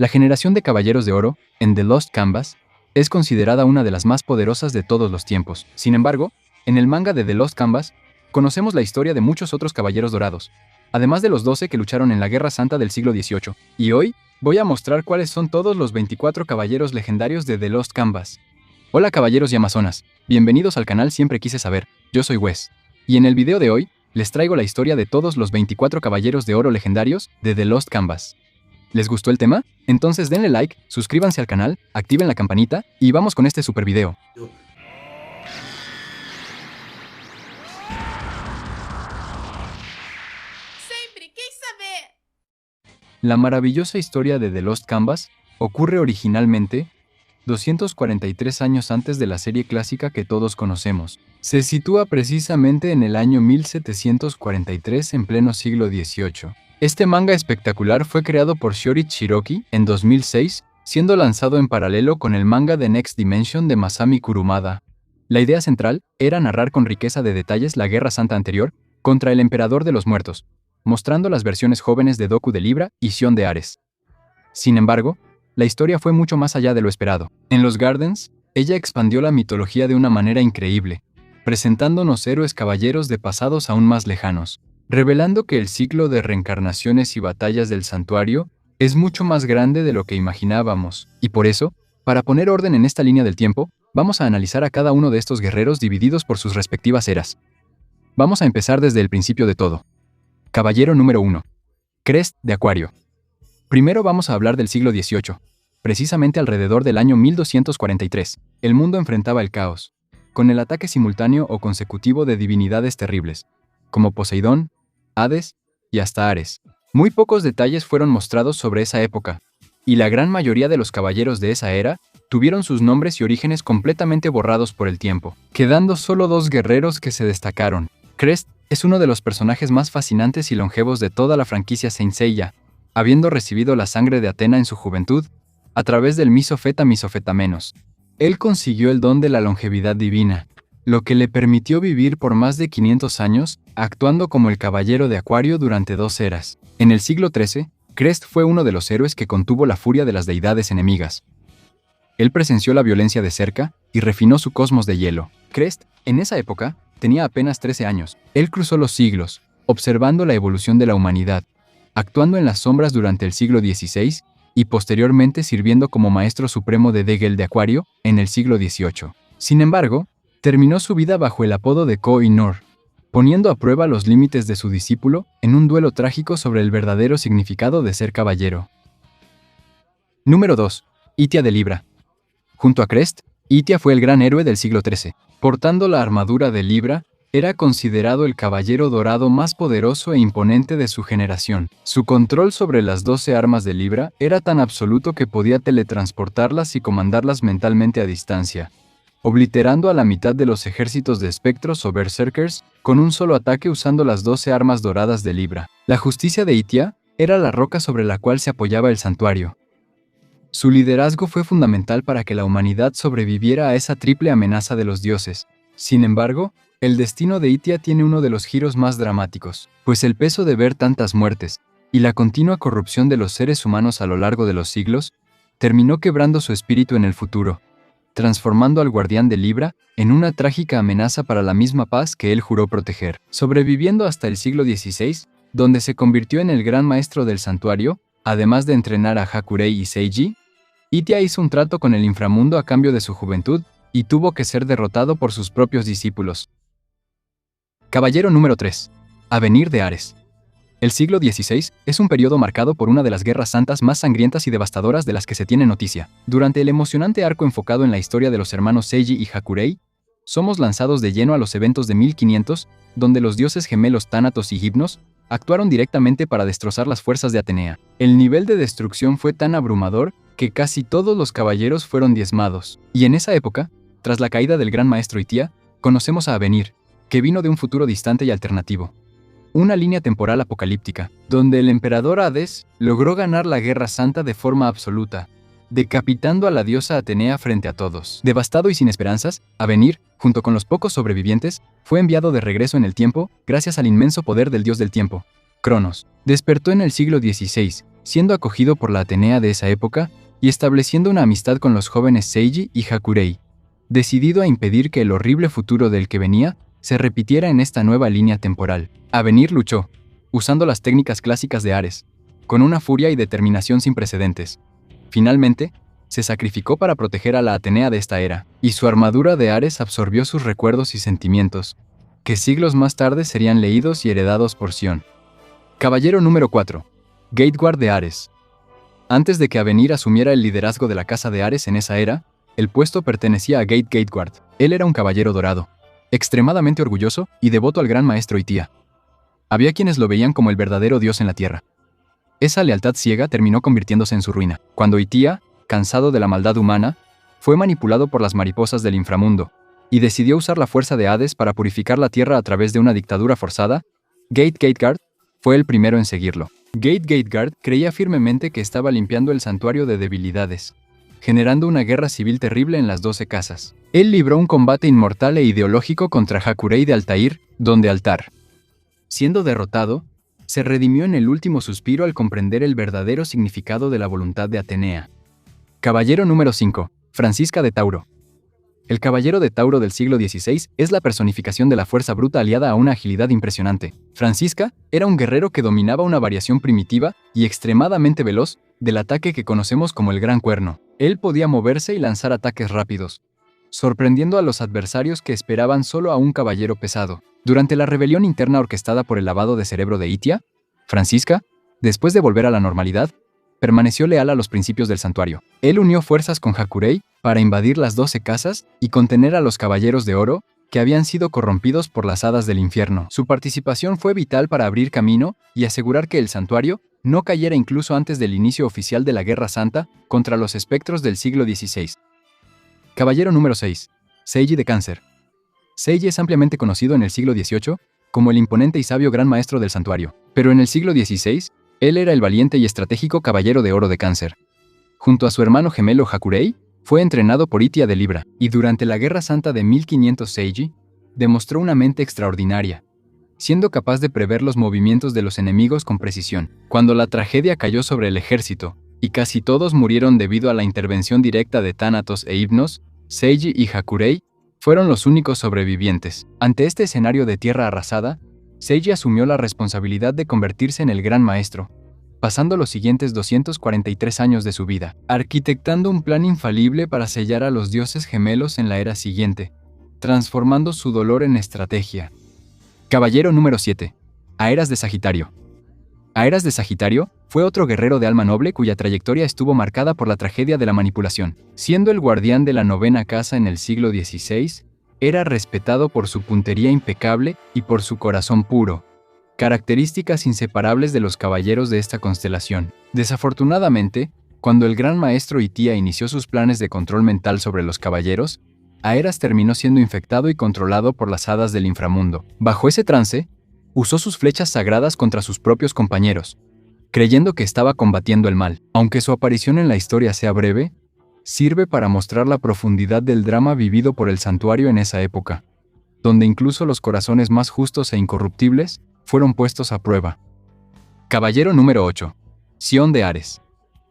La generación de Caballeros de Oro, en The Lost Canvas, es considerada una de las más poderosas de todos los tiempos. Sin embargo, en el manga de The Lost Canvas, conocemos la historia de muchos otros Caballeros Dorados, además de los 12 que lucharon en la Guerra Santa del siglo XVIII. Y hoy, voy a mostrar cuáles son todos los 24 caballeros legendarios de The Lost Canvas. Hola caballeros y amazonas, bienvenidos al canal Siempre Quise Saber, yo soy Wes. Y en el video de hoy, les traigo la historia de todos los 24 caballeros de oro legendarios de The Lost Canvas. ¿Les gustó el tema? Entonces denle like, suscríbanse al canal, activen la campanita y vamos con este super video. Siempre quis saber. La maravillosa historia de The Lost Canvas ocurre originalmente 243 años antes de la serie clásica que todos conocemos. Se sitúa precisamente en el año 1743 en pleno siglo XVIII. Este manga espectacular fue creado por Shōichi Shiroki en 2006, siendo lanzado en paralelo con el manga The Next Dimension de Masami Kurumada. La idea central era narrar con riqueza de detalles la Guerra Santa anterior contra el Emperador de los Muertos, mostrando las versiones jóvenes de Doku de Libra y Shion de Ares. Sin embargo, la historia fue mucho más allá de lo esperado. En los Gardens, ella expandió la mitología de una manera increíble, presentándonos héroes caballeros de pasados aún más lejanos, revelando que el ciclo de reencarnaciones y batallas del santuario es mucho más grande de lo que imaginábamos. Y por eso, para poner orden en esta línea del tiempo, vamos a analizar a cada uno de estos guerreros divididos por sus respectivas eras. Vamos a empezar desde el principio de todo. Caballero número 1. Crest de Acuario. Primero vamos a hablar del siglo XVIII. Precisamente alrededor del año 1243, el mundo enfrentaba el caos, con el ataque simultáneo o consecutivo de divinidades terribles, como Poseidón, Hades y hasta Ares. Muy pocos detalles fueron mostrados sobre esa época, y la gran mayoría de los caballeros de esa era tuvieron sus nombres y orígenes completamente borrados por el tiempo, quedando solo dos guerreros que se destacaron. Crest es uno de los personajes más fascinantes y longevos de toda la franquicia Saint Seiya, habiendo recibido la sangre de Atena en su juventud, a través del Misofetamenos. Él consiguió el don de la longevidad divina, lo que le permitió vivir por más de 500 años, actuando como el Caballero de Acuario durante 2 eras. En el siglo XIII, Crest fue uno de los héroes que contuvo la furia de las deidades enemigas. Él presenció la violencia de cerca y refinó su cosmos de hielo. Crest, en esa época, tenía apenas 13 años. Él cruzó los siglos, observando la evolución de la humanidad, actuando en las sombras durante el siglo XVI y posteriormente sirviendo como maestro supremo de Degel de Acuario en el siglo XVIII. Sin embargo, terminó su vida bajo el apodo de Koh-i-Noor, poniendo a prueba los límites de su discípulo en un duelo trágico sobre el verdadero significado de ser caballero. Número 2. Itia de Libra. Junto a Crest, Itia fue el gran héroe del siglo XIII. Portando la armadura de Libra, era considerado el caballero dorado más poderoso e imponente de su generación. Su control sobre las 12 armas de Libra era tan absoluto que podía teletransportarlas y comandarlas mentalmente a distancia, obliterando a la mitad de los ejércitos de espectros o berserkers con un solo ataque usando las 12 armas doradas de Libra. La justicia de Itia era la roca sobre la cual se apoyaba el santuario. Su liderazgo fue fundamental para que la humanidad sobreviviera a esa triple amenaza de los dioses. Sin embargo, el destino de Itia tiene uno de los giros más dramáticos, pues el peso de ver tantas muertes y la continua corrupción de los seres humanos a lo largo de los siglos terminó quebrando su espíritu en el futuro, transformando al guardián de Libra en una trágica amenaza para la misma paz que él juró proteger. Sobreviviendo hasta el siglo XVI, donde se convirtió en el gran maestro del santuario, además de entrenar a Hakurei y Seiji, Itia hizo un trato con el inframundo a cambio de su juventud y tuvo que ser derrotado por sus propios discípulos. Caballero número 3. Avenir de Ares. El siglo XVI es un periodo marcado por una de las guerras santas más sangrientas y devastadoras de las que se tiene noticia. Durante el emocionante arco enfocado en la historia de los hermanos Seiji y Hakurei, somos lanzados de lleno a los eventos de 1500, donde los dioses gemelos Tánatos y Hipnos actuaron directamente para destrozar las fuerzas de Atenea. El nivel de destrucción fue tan abrumador que casi todos los caballeros fueron diezmados. Y en esa época, tras la caída del gran maestro Itia, conocemos a Avenir, que vino de un futuro distante y alternativo. Una línea temporal apocalíptica, donde el emperador Hades logró ganar la Guerra Santa de forma absoluta, decapitando a la diosa Atenea frente a todos. Devastado y sin esperanzas, Avenir, junto con los pocos sobrevivientes, fue enviado de regreso en el tiempo gracias al inmenso poder del dios del tiempo, Cronos. Despertó en el siglo XVI, siendo acogido por la Atenea de esa época y estableciendo una amistad con los jóvenes Seiji y Hakurei, decidido a impedir que el horrible futuro del que venía se repitiera en esta nueva línea temporal. Avenir luchó, usando las técnicas clásicas de Ares, con una furia y determinación sin precedentes. Finalmente, se sacrificó para proteger a la Atenea de esta era, y su armadura de Ares absorbió sus recuerdos y sentimientos, que siglos más tarde serían leídos y heredados por Sion. Caballero número 4. Gateguard de Ares. Antes de que Avenir asumiera el liderazgo de la Casa de Ares en esa era, el puesto pertenecía a Gateguard. Él era un caballero dorado, extremadamente orgulloso y devoto al gran maestro Itia. Había quienes lo veían como el verdadero dios en la tierra. Esa lealtad ciega terminó convirtiéndose en su ruina, cuando Itia, cansado de la maldad humana, fue manipulado por las mariposas del inframundo, y decidió usar la fuerza de Hades para purificar la tierra a través de una dictadura forzada. Gateguard fue el primero en seguirlo. Gateguard creía firmemente que estaba limpiando el santuario de debilidades, generando una guerra civil terrible en las 12 casas. Él libró un combate inmortal e ideológico contra Hakurei de Altair, donde Altar, siendo derrotado, se redimió en el último suspiro al comprender el verdadero significado de la voluntad de Atenea. Caballero número 5. Francisca de Tauro. El caballero de Tauro del siglo XVI es la personificación de la fuerza bruta aliada a una agilidad impresionante. Francisca era un guerrero que dominaba una variación primitiva y extremadamente veloz del ataque que conocemos como el Gran Cuerno. Él podía moverse y lanzar ataques rápidos, sorprendiendo a los adversarios que esperaban solo a un caballero pesado. Durante la rebelión interna orquestada por el lavado de cerebro de Itia, Francisca, después de volver a la normalidad, permaneció leal a los principios del santuario. Él unió fuerzas con Hakurei para invadir las 12 casas y contener a los caballeros de oro que habían sido corrompidos por las hadas del infierno. Su participación fue vital para abrir camino y asegurar que el santuario no cayera incluso antes del inicio oficial de la Guerra Santa contra los espectros del siglo XVI. Caballero número 6. Seiji de Cáncer. Seiji es ampliamente conocido en el siglo XVIII como el imponente y sabio gran maestro del santuario, pero en el siglo XVI, él era el valiente y estratégico caballero de oro de Cáncer. Junto a su hermano gemelo Hakurei, fue entrenado por Itia de Libra, y durante la Guerra Santa de 1500 Seiji, demostró una mente extraordinaria, siendo capaz de prever los movimientos de los enemigos con precisión. Cuando la tragedia cayó sobre el ejército, y casi todos murieron debido a la intervención directa de Thanatos e Hypnos, Seiji y Hakurei fueron los únicos sobrevivientes. Ante este escenario de tierra arrasada, Seiji asumió la responsabilidad de convertirse en el gran maestro, pasando los siguientes 243 años de su vida, arquitectando un plan infalible para sellar a los dioses gemelos en la era siguiente, transformando su dolor en estrategia. Caballero número 7. Aeras de Sagitario. Aeras de Sagitario fue otro guerrero de alma noble cuya trayectoria estuvo marcada por la tragedia de la manipulación. Siendo el guardián de la 9ª casa en el siglo XVI, era respetado por su puntería impecable y por su corazón puro, características inseparables de los caballeros de esta constelación. Desafortunadamente, cuando el gran maestro Itia inició sus planes de control mental sobre los caballeros, Aeras terminó siendo infectado y controlado por las hadas del inframundo. Bajo ese trance, usó sus flechas sagradas contra sus propios compañeros, creyendo que estaba combatiendo el mal. Aunque su aparición en la historia sea breve, sirve para mostrar la profundidad del drama vivido por el santuario en esa época, donde incluso los corazones más justos e incorruptibles fueron puestos a prueba. Caballero número 8. Sion de Ares.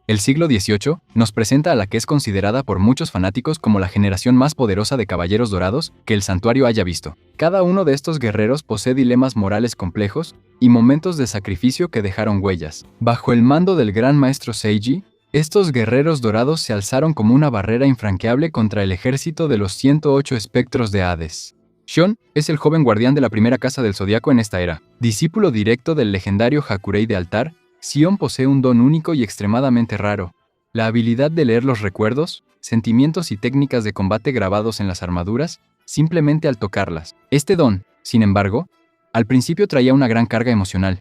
El siglo XVIII nos presenta a la que es considerada por muchos fanáticos como la generación más poderosa de caballeros dorados que el santuario haya visto. Cada uno de estos guerreros posee dilemas morales complejos y momentos de sacrificio que dejaron huellas. Bajo el mando del gran maestro Seiji, estos guerreros dorados se alzaron como una barrera infranqueable contra el ejército de los 108 espectros de Hades. Sion es el joven guardián de la primera casa del zodiaco en esta era. Discípulo directo del legendario Hakurei de Altar, Sion posee un don único y extremadamente raro: la habilidad de leer los recuerdos, sentimientos y técnicas de combate grabados en las armaduras simplemente al tocarlas. Este don, sin embargo, al principio traía una gran carga emocional,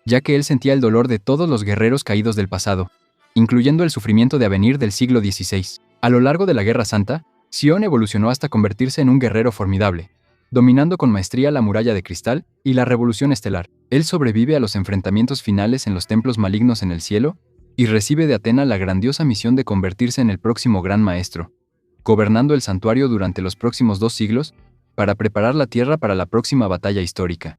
ya que él sentía el dolor de todos los guerreros caídos del pasado, incluyendo el sufrimiento de Avenir del siglo XVI. A lo largo de la Guerra Santa, Sion evolucionó hasta convertirse en un guerrero formidable, dominando con maestría la muralla de cristal y la revolución estelar. Él sobrevive a los enfrentamientos finales en los templos malignos en el cielo y recibe de Atena la grandiosa misión de convertirse en el próximo gran maestro, gobernando el santuario durante los próximos 2 siglos para preparar la tierra para la próxima batalla histórica.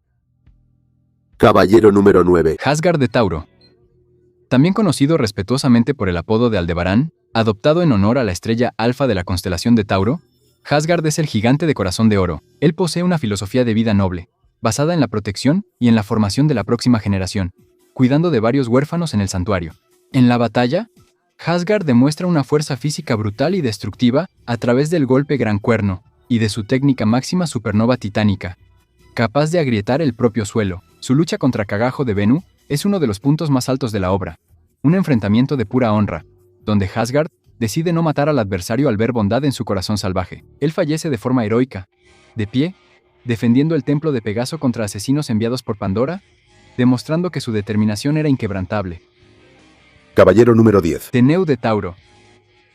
Caballero número 9. Asgard de Tauro. También conocido respetuosamente por el apodo de Aldebarán, adoptado en honor a la estrella Alfa de la constelación de Tauro, Asgard es el gigante de corazón de oro. Él posee una filosofía de vida noble, basada en la protección y en la formación de la próxima generación, cuidando de varios huérfanos en el santuario. En la batalla, Asgard demuestra una fuerza física brutal y destructiva a través del golpe Gran Cuerno y de su técnica máxima supernova titánica, capaz de agrietar el propio suelo. Su lucha contra Cagajo de Bennu es uno de los puntos más altos de la obra, un enfrentamiento de pura honra, donde Asgard decide no matar al adversario al ver bondad en su corazón salvaje. Él fallece de forma heroica, de pie, defendiendo el templo de Pegaso contra asesinos enviados por Pandora, demostrando que su determinación era inquebrantable. Caballero número 10. Teneu de Tauro.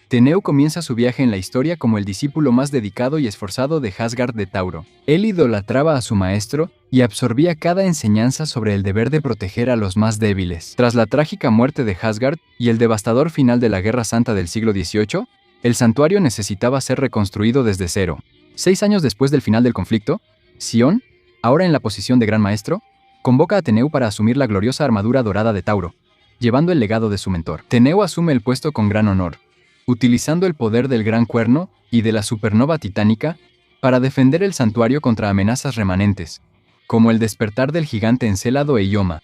Teneu comienza su viaje en la historia como el discípulo más dedicado y esforzado de Asgard de Tauro. Él idolatraba a su maestro y absorbía cada enseñanza sobre el deber de proteger a los más débiles. Tras la trágica muerte de Asgard y el devastador final de la Guerra Santa del siglo XVIII, el santuario necesitaba ser reconstruido desde cero. 6 años después del final del conflicto, Sion, ahora en la posición de Gran Maestro, convoca a Teneu para asumir la gloriosa armadura dorada de Tauro, llevando el legado de su mentor. Teneu asume el puesto con gran honor, utilizando el poder del Gran Cuerno y de la supernova titánica para defender el santuario contra amenazas remanentes, como el despertar del gigante Encélado e Ioma.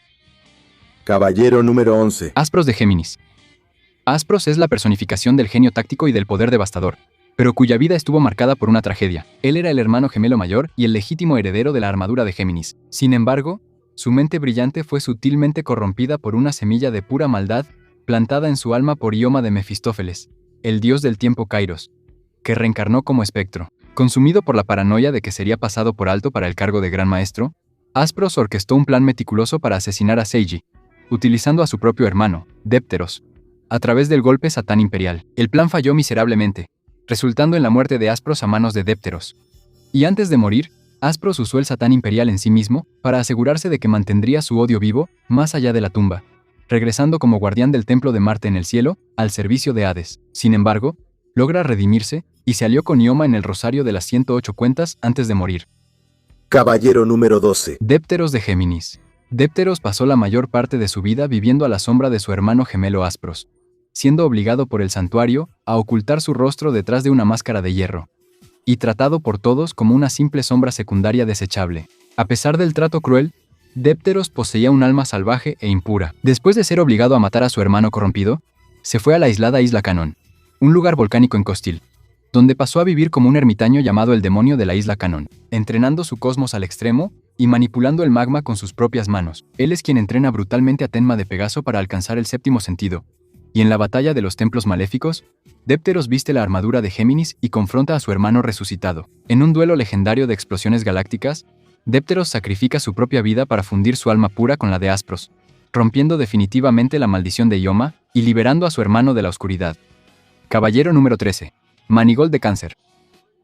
Caballero número 11. Aspros de Géminis. Aspros es la personificación del genio táctico y del poder devastador, pero cuya vida estuvo marcada por una tragedia. Él era el hermano gemelo mayor y el legítimo heredero de la armadura de Géminis. Sin embargo, su mente brillante fue sutilmente corrompida por una semilla de pura maldad plantada en su alma por Ioma de Mefistófeles, el dios del tiempo Kairos, que reencarnó como espectro. Consumido por la paranoia de que sería pasado por alto para el cargo de Gran Maestro, Aspros orquestó un plan meticuloso para asesinar a Seiji, utilizando a su propio hermano, Dépteros, a través del golpe Satán Imperial. El plan falló miserablemente, resultando en la muerte de Aspros a manos de Dépteros. Y antes de morir, Aspros usó el Satán Imperial en sí mismo para asegurarse de que mantendría su odio vivo más allá de la tumba, regresando como guardián del templo de Marte en el cielo, al servicio de Hades. Sin embargo, logra redimirse y se alió con Ioma en el rosario de las 108 cuentas antes de morir. Caballero número 12. Dépteros de Géminis. Dépteros pasó la mayor parte de su vida viviendo a la sombra de su hermano gemelo Aspros, siendo obligado por el santuario a ocultar su rostro detrás de una máscara de hierro, y tratado por todos como una simple sombra secundaria desechable. A pesar del trato cruel, Dépteros poseía un alma salvaje e impura. Después de ser obligado a matar a su hermano corrompido, se fue a la aislada isla Canon, un lugar volcánico en Costil, donde pasó a vivir como un ermitaño llamado el demonio de la isla Canon, entrenando su cosmos al extremo y manipulando el magma con sus propias manos. Él es quien entrena brutalmente a Tenma de Pegaso para alcanzar el séptimo sentido, y en la batalla de los templos maléficos, Dépteros viste la armadura de Géminis y confronta a su hermano resucitado. En un duelo legendario de explosiones galácticas, Dépteros sacrifica su propia vida para fundir su alma pura con la de Aspros, rompiendo definitivamente la maldición de Ioma y liberando a su hermano de la oscuridad. Caballero número 13. Manigold de Cáncer.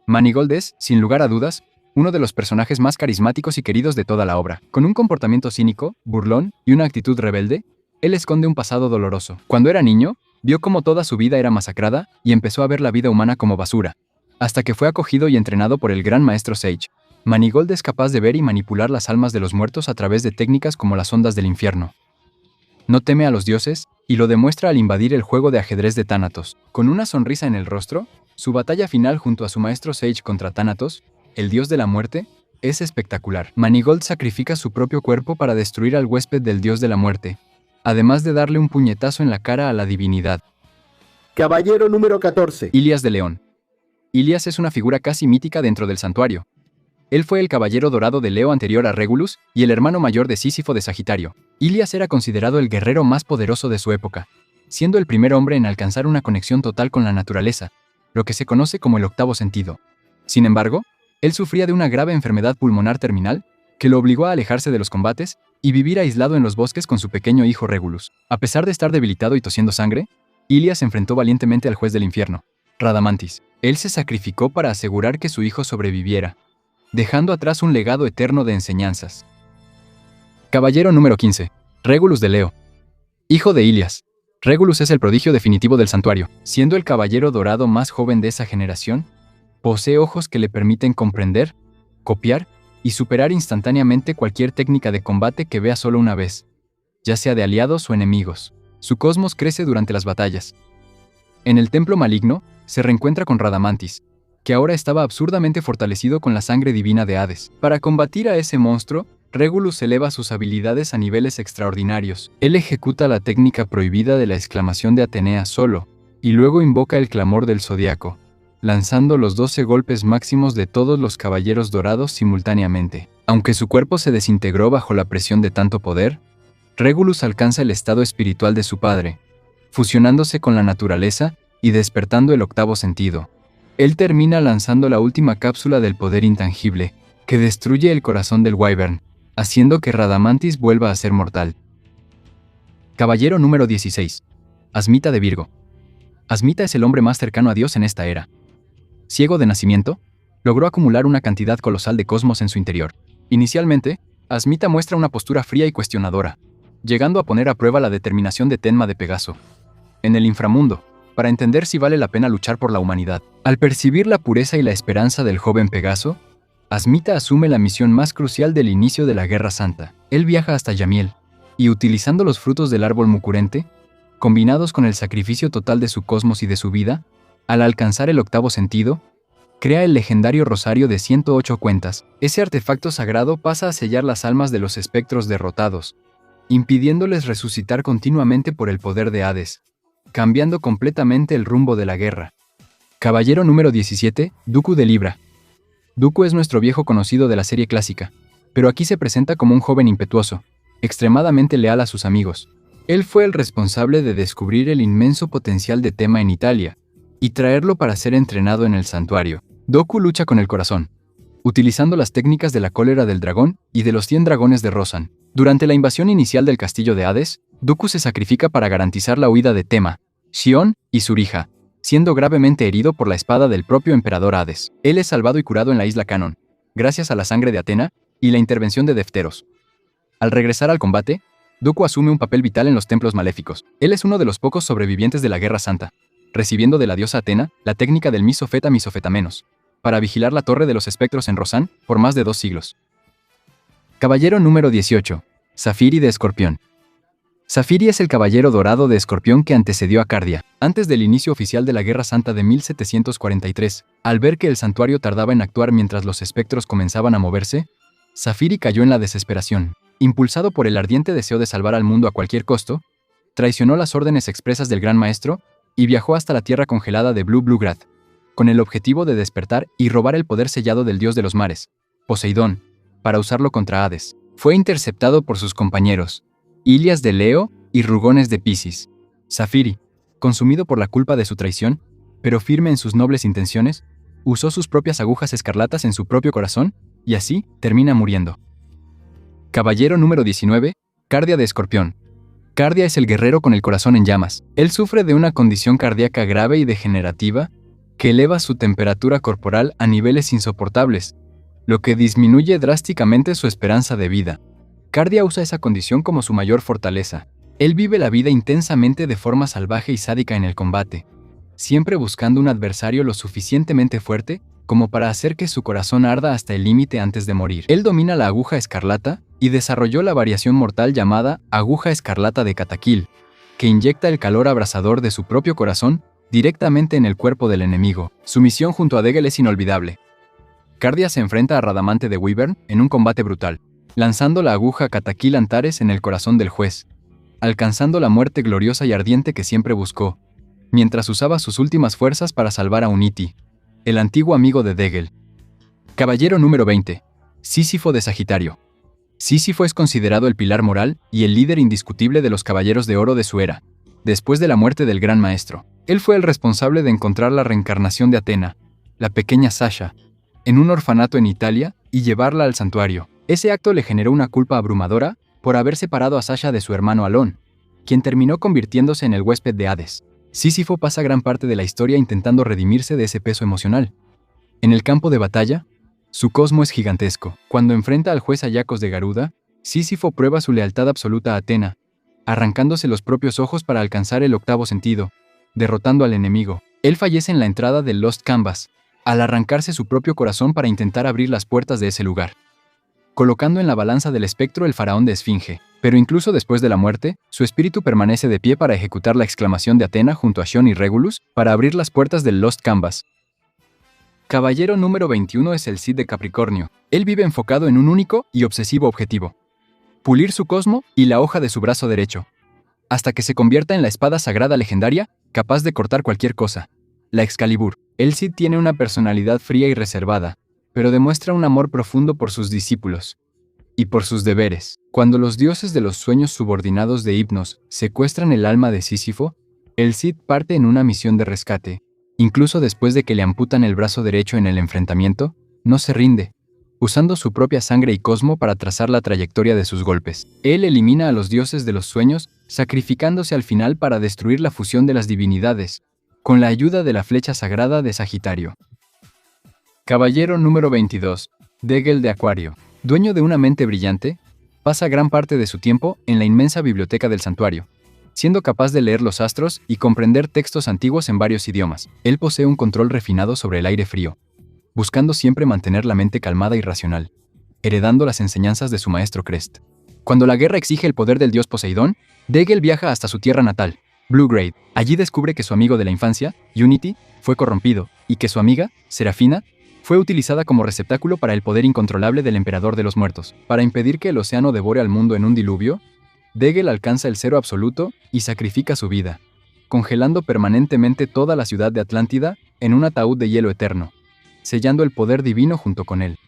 Manigold es, sin lugar a dudas, uno de los personajes más carismáticos y queridos de toda la obra. Con un comportamiento cínico, burlón y una actitud rebelde, él esconde un pasado doloroso. Cuando era niño, vio cómo toda su vida era masacrada y empezó a ver la vida humana como basura, hasta que fue acogido y entrenado por el gran maestro Sage. Manigold es capaz de ver y manipular las almas de los muertos a través de técnicas como las ondas del infierno. No teme a los dioses, y lo demuestra al invadir el juego de ajedrez de Thanatos. Con una sonrisa en el rostro, su batalla final junto a su maestro Sage contra Thanatos, el dios de la muerte, es espectacular. Manigold sacrifica su propio cuerpo para destruir al huésped del dios de la muerte, además de darle un puñetazo en la cara a la divinidad. Caballero número 14. Ilias de León. Ilias es una figura casi mítica dentro del santuario. Él fue el caballero dorado de Leo anterior a Regulus y el hermano mayor de Sísifo de Sagitario. Ilias era considerado el guerrero más poderoso de su época, siendo el primer hombre en alcanzar una conexión total con la naturaleza, lo que se conoce como el octavo sentido. Sin embargo, él sufría de una grave enfermedad pulmonar terminal que lo obligó a alejarse de los combates y vivir aislado en los bosques con su pequeño hijo Regulus. A pesar de estar debilitado y tosiendo sangre, Ilias enfrentó valientemente al juez del infierno, Radamantis. Él se sacrificó para asegurar que su hijo sobreviviera, dejando atrás un legado eterno de enseñanzas. Caballero número 15. Regulus de Leo. Hijo de Ilias, Regulus es el prodigio definitivo del santuario. Siendo el caballero dorado más joven de esa generación, posee ojos que le permiten comprender, copiar y superar instantáneamente cualquier técnica de combate que vea solo una vez, ya sea de aliados o enemigos. Su cosmos crece durante las batallas. En el templo maligno, se reencuentra con Radamantis, que ahora estaba absurdamente fortalecido con la sangre divina de Hades. Para combatir a ese monstruo, Regulus eleva sus habilidades a niveles extraordinarios. Él ejecuta la técnica prohibida de la exclamación de Atenea solo, y luego invoca el clamor del zodiaco, lanzando los 12 golpes máximos de todos los caballeros dorados simultáneamente. Aunque su cuerpo se desintegró bajo la presión de tanto poder, Regulus alcanza el estado espiritual de su padre, fusionándose con la naturaleza y despertando el octavo sentido. Él termina lanzando la última cápsula del poder intangible, que destruye el corazón del Wyvern, haciendo que Radamantis vuelva a ser mortal. Caballero número 16. Asmita de Virgo. Asmita es el hombre más cercano a Dios en esta era. Ciego de nacimiento, logró acumular una cantidad colosal de cosmos en su interior. Inicialmente, Asmita muestra una postura fría y cuestionadora, llegando a poner a prueba la determinación de Tenma de Pegaso en el inframundo, para entender si vale la pena luchar por la humanidad. Al percibir la pureza y la esperanza del joven Pegaso, Asmita asume la misión más crucial del inicio de la Guerra Santa. Él viaja hasta Yamiel, y utilizando los frutos del árbol mucurente, combinados con el sacrificio total de su cosmos y de su vida, al alcanzar el octavo sentido, crea el legendario rosario de 108 cuentas. Ese artefacto sagrado pasa a sellar las almas de los espectros derrotados, impidiéndoles resucitar continuamente por el poder de Hades, cambiando completamente el rumbo de la guerra. Caballero número 17, Dooku de Libra. Dooku es nuestro viejo conocido de la serie clásica, pero aquí se presenta como un joven impetuoso, extremadamente leal a sus amigos. Él fue el responsable de descubrir el inmenso potencial de Tenma en Italia, y traerlo para ser entrenado en el santuario. Dooku lucha con el corazón, utilizando las técnicas de la cólera del dragón y de los 100 dragones de Rosan. Durante la invasión inicial del castillo de Hades, Dooku se sacrifica para garantizar la huida de Tenma, Xion y Surija, siendo gravemente herido por la espada del propio emperador Hades. Él es salvado y curado en la isla Canon, gracias a la sangre de Atena y la intervención de Defteros. Al regresar al combate, Dooku asume un papel vital en los templos maléficos. Él es uno de los pocos sobrevivientes de la Guerra Santa, recibiendo de la diosa Atena la técnica del Misofeta Misofetamenos, para vigilar la Torre de los Espectros en Rosan por más de 2 siglos. Caballero número 18. Zafiri de Escorpión. Zafiri es el caballero dorado de Escorpión que antecedió a Cardia. Antes del inicio oficial de la Guerra Santa de 1743, al ver que el santuario tardaba en actuar mientras los espectros comenzaban a moverse, Zafiri cayó en la desesperación. Impulsado por el ardiente deseo de salvar al mundo a cualquier costo, traicionó las órdenes expresas del Gran Maestro y viajó hasta la tierra congelada de Blue Grad, con el objetivo de despertar y robar el poder sellado del dios de los mares, Poseidón, para usarlo contra Hades. Fue interceptado por sus compañeros, Ilias de Leo y Rugones de Piscis. Zafiri, consumido por la culpa de su traición, pero firme en sus nobles intenciones, usó sus propias agujas escarlatas en su propio corazón y así termina muriendo. Caballero número 19, Cardia de Escorpión. Cardia es el guerrero con el corazón en llamas. Él sufre de una condición cardíaca grave y degenerativa que eleva su temperatura corporal a niveles insoportables, lo que disminuye drásticamente su esperanza de vida. Cardia usa esa condición como su mayor fortaleza. Él vive la vida intensamente de forma salvaje y sádica en el combate, siempre buscando un adversario lo suficientemente fuerte como para hacer que su corazón arda hasta el límite antes de morir. Él domina la aguja escarlata y desarrolló la variación mortal llamada aguja escarlata de Cataquil, que inyecta el calor abrasador de su propio corazón directamente en el cuerpo del enemigo. Su misión junto a Degel es inolvidable. Cardia se enfrenta a Radamante de Wyvern en un combate brutal, lanzando la aguja Cataquil Antares en el corazón del juez, alcanzando la muerte gloriosa y ardiente que siempre buscó, mientras usaba sus últimas fuerzas para salvar a Uniti, el antiguo amigo de Degel. Caballero número 20. Sísifo de Sagitario. Sísifo es considerado el pilar moral y el líder indiscutible de los caballeros de oro de su era, después de la muerte del Gran Maestro. Él fue el responsable de encontrar la reencarnación de Atena, la pequeña Sasha, en un orfanato en Italia y llevarla al santuario. Ese acto le generó una culpa abrumadora por haber separado a Sasha de su hermano Alon, quien terminó convirtiéndose en el huésped de Hades. Sísifo pasa gran parte de la historia intentando redimirse de ese peso emocional. En el campo de batalla, su cosmo es gigantesco. Cuando enfrenta al juez Ayacos de Garuda, Sísifo prueba su lealtad absoluta a Atena, arrancándose los propios ojos para alcanzar el octavo sentido, derrotando al enemigo. Él fallece en la entrada del Lost Canvas, al arrancarse su propio corazón para intentar abrir las puertas de ese lugar. colocando en la balanza del espectro el faraón de Esfinge. Pero incluso después de la muerte, su espíritu permanece de pie para ejecutar la exclamación de Atena junto a Shion y Regulus para abrir las puertas del Lost Canvas. Caballero número 21 es el Cid de Capricornio. Él vive enfocado en un único y obsesivo objetivo: pulir su cosmo y la hoja de su brazo derecho, hasta que se convierta en la espada sagrada legendaria, capaz de cortar cualquier cosa, la Excalibur. El Cid tiene una personalidad fría y reservada, pero demuestra un amor profundo por sus discípulos y por sus deberes. Cuando los dioses de los sueños subordinados de Hipnos secuestran el alma de Sísifo, el Cid parte en una misión de rescate. Incluso después de que le amputan el brazo derecho en el enfrentamiento, no se rinde, usando su propia sangre y cosmo para trazar la trayectoria de sus golpes. Él elimina a los dioses de los sueños, sacrificándose al final para destruir la fusión de las divinidades, con la ayuda de la flecha sagrada de Sagitario. Caballero número 22, Degel de Acuario. Dueño de una mente brillante, pasa gran parte de su tiempo en la inmensa biblioteca del santuario, siendo capaz de leer los astros y comprender textos antiguos en varios idiomas. Él posee un control refinado sobre el aire frío, buscando siempre mantener la mente calmada y racional, heredando las enseñanzas de su maestro Crest. Cuando la guerra exige el poder del dios Poseidón, Degel viaja hasta su tierra natal, Bluegrade. Allí descubre que su amigo de la infancia, Unity, fue corrompido, y que su amiga, Serafina, fue utilizada como receptáculo para el poder incontrolable del emperador de los muertos. Para impedir que el océano devore al mundo en un diluvio, Degel alcanza el cero absoluto y sacrifica su vida, congelando permanentemente toda la ciudad de Atlántida en un ataúd de hielo eterno, sellando el poder divino junto con él.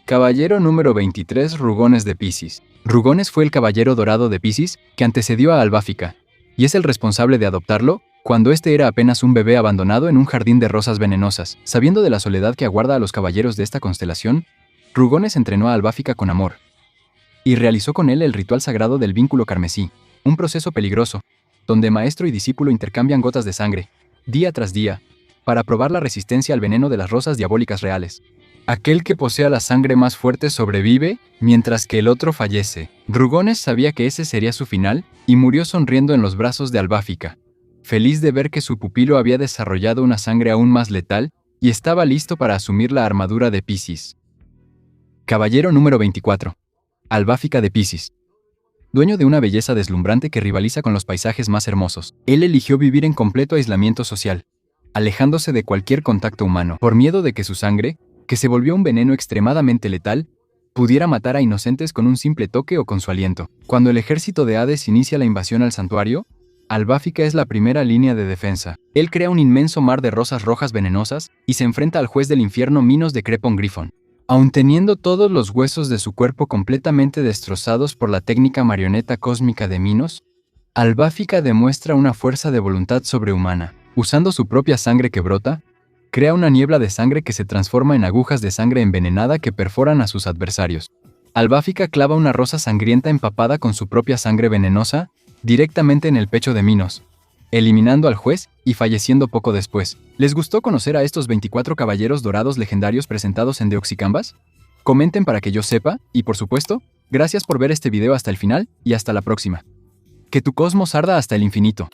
Caballero número 23, Rugones de Piscis. Rugones fue el caballero dorado de Piscis que antecedió a Albáfica, y es el responsable de adoptarlo cuando este era apenas un bebé abandonado en un jardín de rosas venenosas. Sabiendo de la soledad que aguarda a los caballeros de esta constelación, Rugones entrenó a Albáfica con amor, y realizó con él el ritual sagrado del vínculo carmesí, un proceso peligroso, donde maestro y discípulo intercambian gotas de sangre, día tras día, para probar la resistencia al veneno de las rosas diabólicas reales. Aquel que posea la sangre más fuerte sobrevive, mientras que el otro fallece. Rugones sabía que ese sería su final, y murió sonriendo en los brazos de Albáfica, feliz de ver que su pupilo había desarrollado una sangre aún más letal, y estaba listo para asumir la armadura de Piscis. Caballero número 24. Albáfica de Piscis. Dueño de una belleza deslumbrante que rivaliza con los paisajes más hermosos, él eligió vivir en completo aislamiento social, alejándose de cualquier contacto humano, por miedo de que su sangre, que se volvió un veneno extremadamente letal, pudiera matar a inocentes con un simple toque o con su aliento. Cuando el ejército de Hades inicia la invasión al santuario, Albáfica es la primera línea de defensa. Él crea un inmenso mar de rosas rojas venenosas y se enfrenta al juez del infierno Minos de Crepon Griffon. Aun teniendo todos los huesos de su cuerpo completamente destrozados por la técnica marioneta cósmica de Minos, Albáfica demuestra una fuerza de voluntad sobrehumana. Usando su propia sangre que brota, crea una niebla de sangre que se transforma en agujas de sangre envenenada que perforan a sus adversarios. Albáfica clava una rosa sangrienta empapada con su propia sangre venenosa directamente en el pecho de Minos, eliminando al juez y falleciendo poco después. ¿Les gustó conocer a estos 24 caballeros dorados legendarios presentados en The Oxycanvas? Comenten para que yo sepa, y por supuesto, gracias por ver este video hasta el final y hasta la próxima. Que tu cosmos arda hasta el infinito.